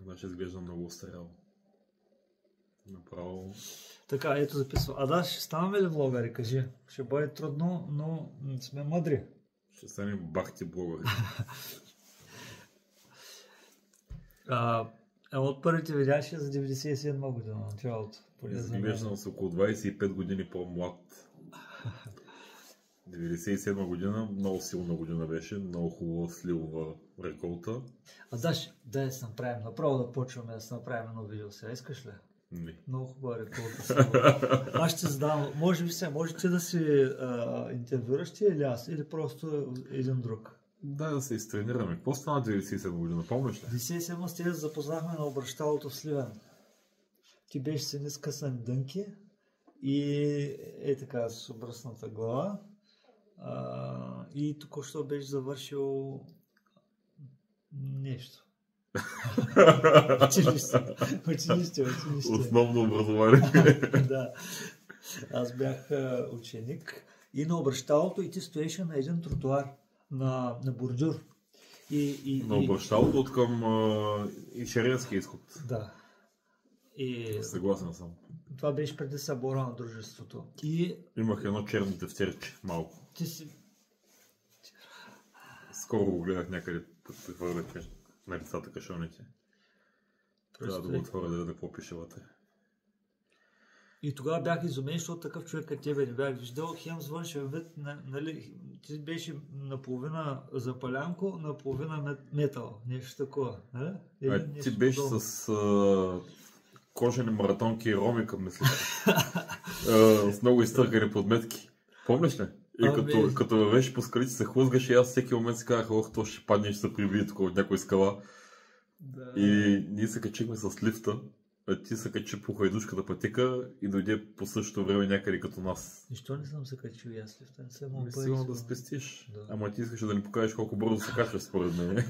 Значи изглежда много устарял. Направо. Така, ето записва. А да, ще ставаме ли влогари, кажи. Ще бъде трудно, но сме мъдри. Ще станем бахти блогъри. От първите видяши за 97 година, началото. Изглеждам с около 25 години по-млад. 97 година, много силна година беше, много хубава сливова реколта. Да се направим, направо да почваме да се направим едно видео сега, искаш ли? Не. Много хубава реколта. Аз ще задам, може ти да си интервюраш ти или аз, или просто един друг? Да се изтренираме. Какво стана 97 година, помниш ли? 97 с тези запознахме на обръщалото в Сливен. Ти беше с едни скъсани дънки и така с обръсната глава. И току-що беше завършил нещо. Училище. Основно образование. Да. Аз бях ученик и на обръщалото и ти стоеше на един тротуар, на бордюр. На обръщалото от към Ишеренския изход. Да. Съгласен съм. Това беше преди събора на дружеството. Имах едно черно тефтерче, малко. Ти си... Скоро го гледах някъде, като се хвърля на лицата кашоните. Трябва да го отворя да видя какво пише вътре. И тогава бях изумен, защото такъв човек като тебе не бях виждал. Хем с външен вид, нали, ти беше наполовина запалянко, наполовина метал. Нещо такова. Нали? Ти беше с кожени маратонки и ромика, мисля. С много изтъркани подметки. Помниш ли? И като беше по скалите се хлъзгаше и аз всеки момент си казах, то ще падне и ще се прибие тук от някой скала. Да. И ние се качихме с лифта. Ти се качи по хайдушката пътека и дойде по същото време някъде като нас. Нищо не съм се качил и аз лифта, не съм мога пари. Сигурно да спестиш. Да. Ама ти искаш да ни покажеш колко бързо се качваш според мен.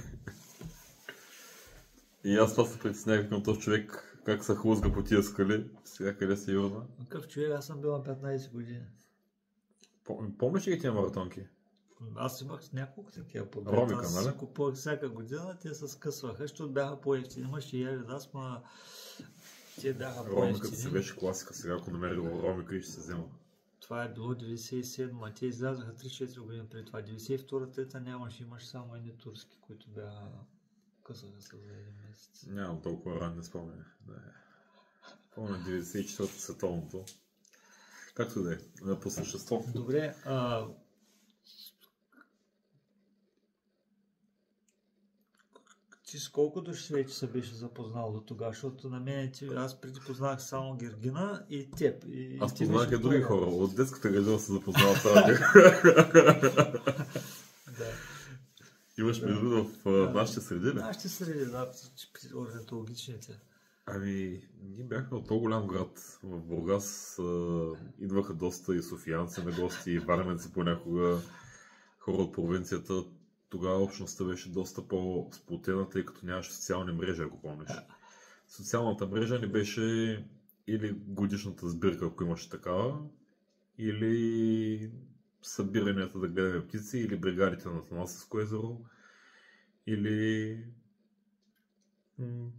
И аз това се притеснявам към този човек, как се хлъзга по тия скали. Сега къде се юрна. Какъв човек, аз съм бил на 15 години. Помниш ли тия маратонки? Аз имах няколко такива подбета. Ромика, аз нали? си купувах всяка година, те се скъсваха, защото бяха по-евтини. Имаше и Адидас, ма те бяха по-евтини. Ромиката си беше класика, сега ако намерил ромика и ще се взема. Това е било 97, а те излязаха 3-4 години преди това. 92-та нямаше, имаш само едни турски, които бяха късаха се за един месец. Нямам толкова ран, не спомня. Да. Помня 94-та световното. Както да е, по същество. Добре, ти с колко души вече се беше запознал до тогава, защото на мен аз преди познах само Гергина и теб. Аз познах и други хора. От детската градина се запознава това. Да. Имаш между в нашите среди ли? Нашите среди, да, орнитологичните. Ами, ние бяхме от по-голям град. В Бургас идваха доста и софиянци на гости, и варненци понякога, хора от провинцията. Тогава общността беше доста по-сплотена, тъй като нямаше социални мрежи, ако помниш. Социалната мрежа не беше или годишната сбирка, ако имаше такава, или събиранията да гледаме птици, или бригадите на Танасовско езеро, или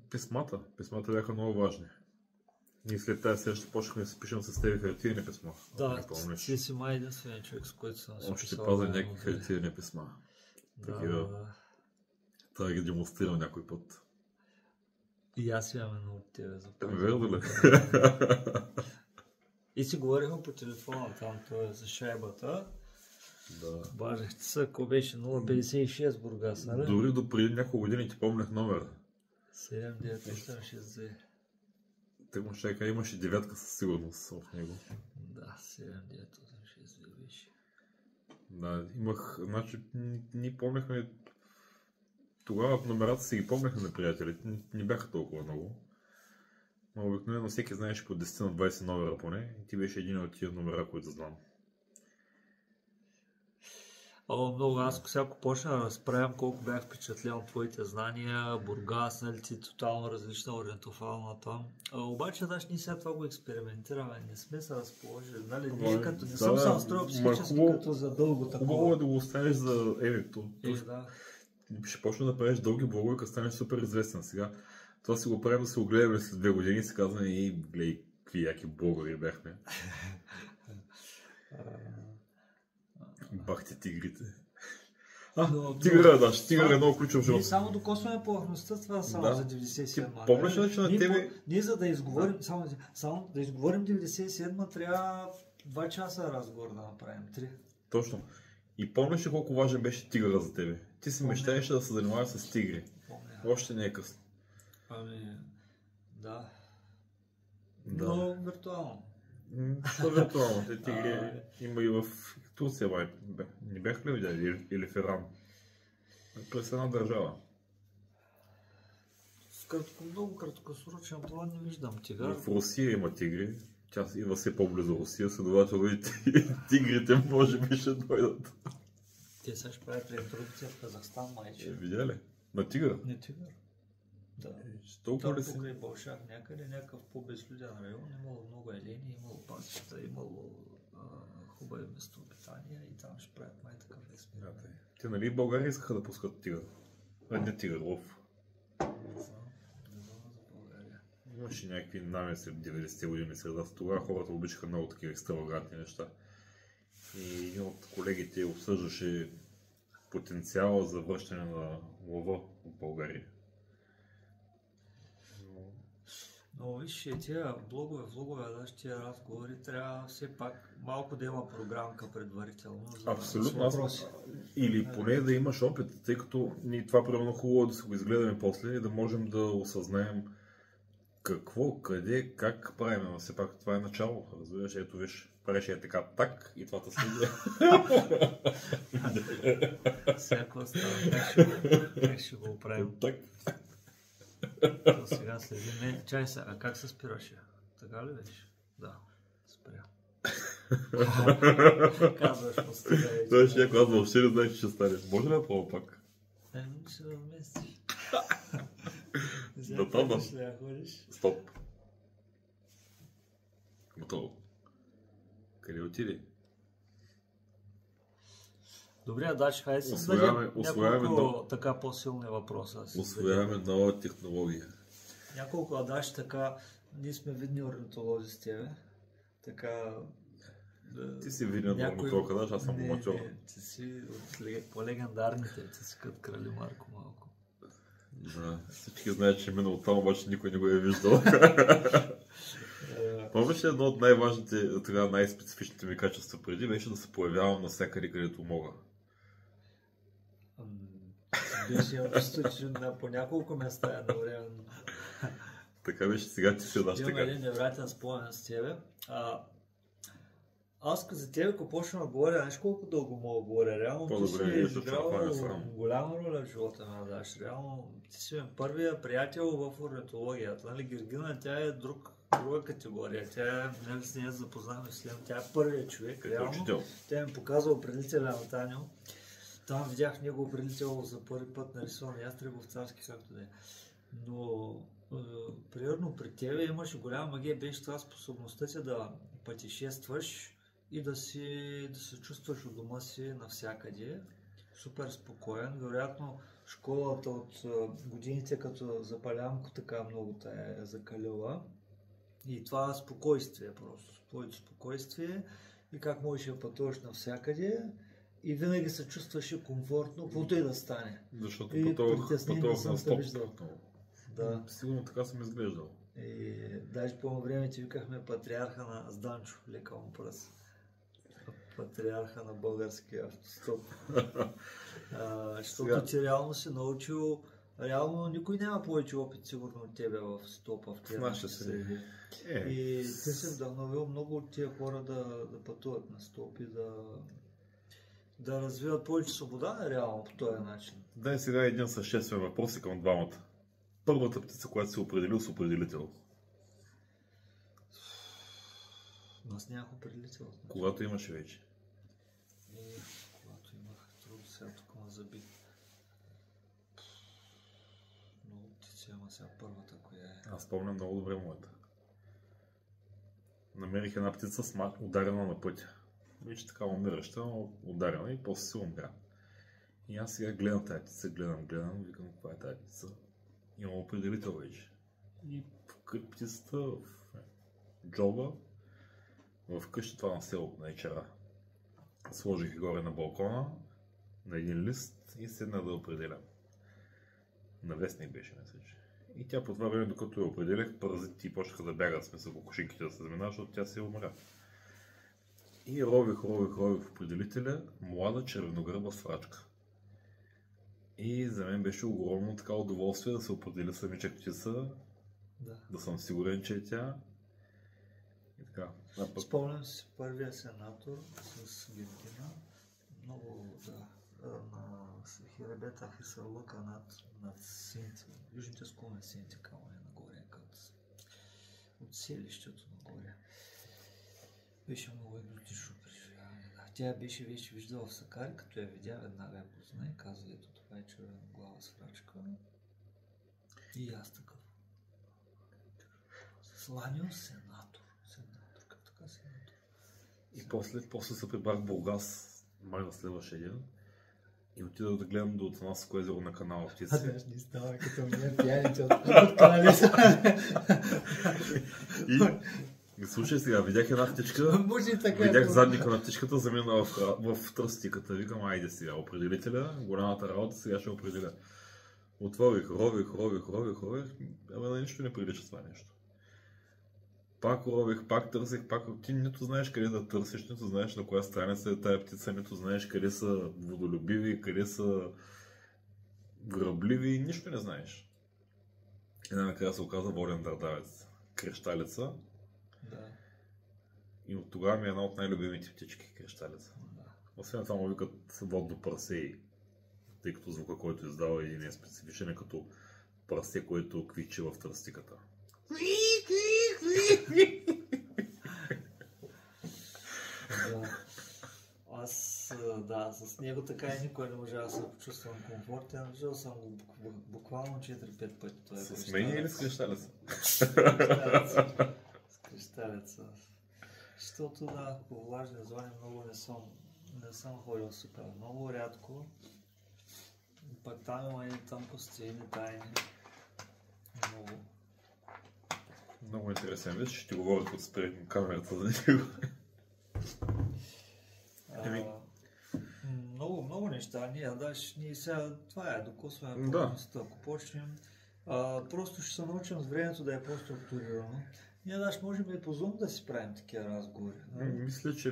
писмата. Писмата бяха много важни. Ние след тази среща почнахме да се пишем с тебе хартиени писма. Да, ти си май единствения човек, с който съм се писал. Ще пазя някакви хартиени писма. Такива. Това ги демонстрирам някой път. И аз имам едно от тебе за това. Верно ли? И си говорихме по телефона там, това за шайбата. Да. Бажах ти са, ако беше 056 Бургас, нали? Дори до преди няколко години ти помнях номера. 7962. Те му ще имаше девятка със сигурност в него. Да, 7962 беше. Да, имах, значи, ние помняхме, тогава номерата си ги помняхме на приятелите, не бяха толкова много. Но обикновено всеки знаеше по 10 на 20 номера поне и ти беше един от тия номера, които знам. Много, аз всяко почна да разправям колко бях впечатлен от твоите знания, Бургас, нали ти тотално различна ориентофална там. Обаче, значи, ние сега това го експериментираме, не сме се разположили, нали, ние като не съм се настроил психически като за дълго такова. Хубаво е да го оставиш за да. ще почна да правиш дълги блогове, като станеш супер известен сега. Това си го правим да се огледаме след 2 години и си казваме, и гледай, какви яки блогове бяхме. Бахте тигрите. Тигър, да, тигър е много ключов живот. Ние само докосваме повърхността, това само за 97-ма. Помниш ли, че на тебе... Ние за да изговорим, само да изговорим 97-ма, трябва 2 часа разговор да направим, 3. Точно. И помниш ли колко важен беше тигъра за тебе? Ти си мечтаеше да се занимаваш с тигри. Още не е късно. Да. Но виртуално. Що виртуално? Те тигри има и в Турция, май. Не бях ли видяли? Или в Иран? През една държава. Много краткосрочен план не виждам тигър. В Русия има тигри. Тя идва все по-близо Русия, следователно и тигрите може би ще дойдат. Те сега ще правят реинтродукция в Казахстан, майче. Видя ли? На тигър? Не тигър. Да. Толкова ли си? Покрай Балшах някъде, някакъв по-безлюден район, имало много елени, имало пасища, имало хубави местообитания и там ще правят май такъв експеримент. Те нали в България искаха да пускат тигър? Не тигър, лов. Не знам за България. Имаше някакви намеси в 90-те години среда. Тогава хората обичаха много такива екстравагантни неща. И един от колегите обсъждаше потенциала за връщане на лова в България. Но виж, тия влогове, тия разговори, трябва все пак малко да има програмка предварително. Абсолютно. Или поне да имаш опит, тъй като ние това примерно хубаво да се го изгледаме после и да можем да осъзнаем какво, къде, как правим. Но все пак това е начало. Разбираш, ето виж, правиш е така так и това следва. Всяко става. Как ще го правим? Так. То сега следим. Чай се, а как се спираше? Така ли беше? Да, спря. Казваш му стига. Той ще някой, аз въобще не знае, че ще стане. Може ли да пробва пак? Ще да вместиш. Да това. Стоп. Готово. Къде отиде? Добре, Дач, хайде си дадем няколко така по-силни въпроса. Усвояваме нова технология. Няколко, Дач, така, ние сме видни орнитолози с тебе. Така... Ти си виден орнитолог, Дач, аз съм аматьор. Ти си от по-легендарните, ти си като Крали Марко малко. Да, всички знаят, че е минал там, обаче никой не го е виждал. Помниш ли едно от най-важните, тогава най-специфичните ми качества преди, беше да се появявам навсякъде, където мога. Беше чувство, че по няколко места едновременно. Така беше, сега ти се даш така. Имам един невероятен спомен с тебе. Аз за тебе, ако почна да говоря, знаеш колко дълго мога да говоря. Реално ти си изиграл голяма роля в живота на Даш. Реално ти си първия приятел в орнитологията. Нали? Гергина, тя е друга категория. Тя не с нея запознаваме с него. Тя е първият човек. Реално тя ми показва определителя на Таню. Там видях него определител за първи път нарисуван ястребов царски, както да е. Но примерно при тебе имаше голяма магия, беше това способността ти да пътешестваш и да се чувстваш от дома си навсякъде. Супер спокоен. Вероятно школата от годините като запалянко така много те е закалила. И това спокойствие просто. Твоето спокойствие и как можеш да пътуваш навсякъде. И винаги се чувстваше комфортно, каквото и да стане. Защото пътувах на стоп. Да. Сигурно така съм изглеждал. И даже по време ти викахме патриарха на Зданчо, лека му пръс. Патриарха на българския автостоп. Защото ти реално си научил, реално никой няма повече опит сигурно от тебе в стопа, в тези наши среди. И ти си вдъхновил много от тия хора да пътуват на стоп и да развиват повече свобода, реално по този начин. Дай сега един съществен въпрос към двамата. Първата птица, която си определил с определител. Аз нямах определител. Когато имаш вече. Когато имах трудно, сега тук ме заби. Много птици, ама сега първата, коя е? Аз спомням много добре моята. Намерих една птица ударена на пътя. Вече така умираща, но ударена и после се умря. И аз сега гледам тази птица, гледам, викам, каква е тази птица. Имам определител вече. И вкъп птицата в джоба, в къща това на село, на вечера. Сложих горе на балкона, на един лист и седна да определям. На вестник беше, мисля, че. И тя по това време, докато я определях, паразитите почнаха да бягат, смисъл по кошинките да се заминава, защото тя се умря. И рових в определителя, млада червеногръба сврачка. И за мен беше огромно така удоволствие да се определя самичък птица, да съм сигурен, че е тя. И така. Спомням си първия сенатор с Гендина. Много, на хилебета хисърлъка над синти. Южните склони синти камъни нагоре, от селището нагоре. Беше много екзотично преживяване. Тя беше вече виждала в Сакари, като я видя, веднага я позна и казва, ето това е червена глава сврачка. И аз такъв. Сланил сенатор, как така сенатор? И после се прибрах в Бургас, май на следващия ден. И отида да гледам до Танаско езеро на канала птици. Аз не става като ние пияните от каналиса. И слушай сега, видях една птичка, видях задника на птичката замина в тръстиката. Викам, айде сега, определителя, голямата работа, сега ще определя. Отворих, рових, на нищо не прилича това нещо. Пак рових, пак търсих, ти нито знаеш къде да търсиш, нито знаеш на коя страница е тая птица, нито знаеш къде са водолюбиви, къде са грабливи, нищо не знаеш. И накрая се оказа воден дърдавец, крещалица. Да. И от тогава ми е една от най-любимите птички, крещалица. Да. Освен това му викат водно прасе, тъй като звука, който издава и не е специфичен, е като прасе, което квичи в тръстиката. Аз, с него така и никой не можа да се почувствам комфортен. Виждал съм го буквално 4-5 пъти. С мен или с крещалица? С крещалица. Защото по влажни зони много не съм ходил супер. Много рядко. Пък там има и тънкости, и тайни. Много интересен виж, ще ти говоря, като спрем камерата за него. Много неща. Ние сега, това е, докосваме повечето, ако почнем. Просто ще се научим с времето да е по-структурирано. Ние можем и по Zoom да си правим такива разговори. Мисля, че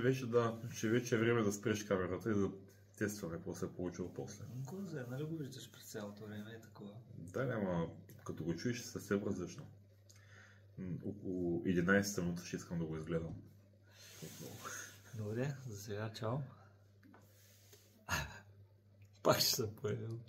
вече е време да спреш камерата и да тестваме какво се е получило после. Козе, нали го виждаш през цялото време и такова? Да, няма, като го чуеш съвсем различно. Около 11 минута ще искам да го изгледам. Добре, за сега чао. Пак ще се появим.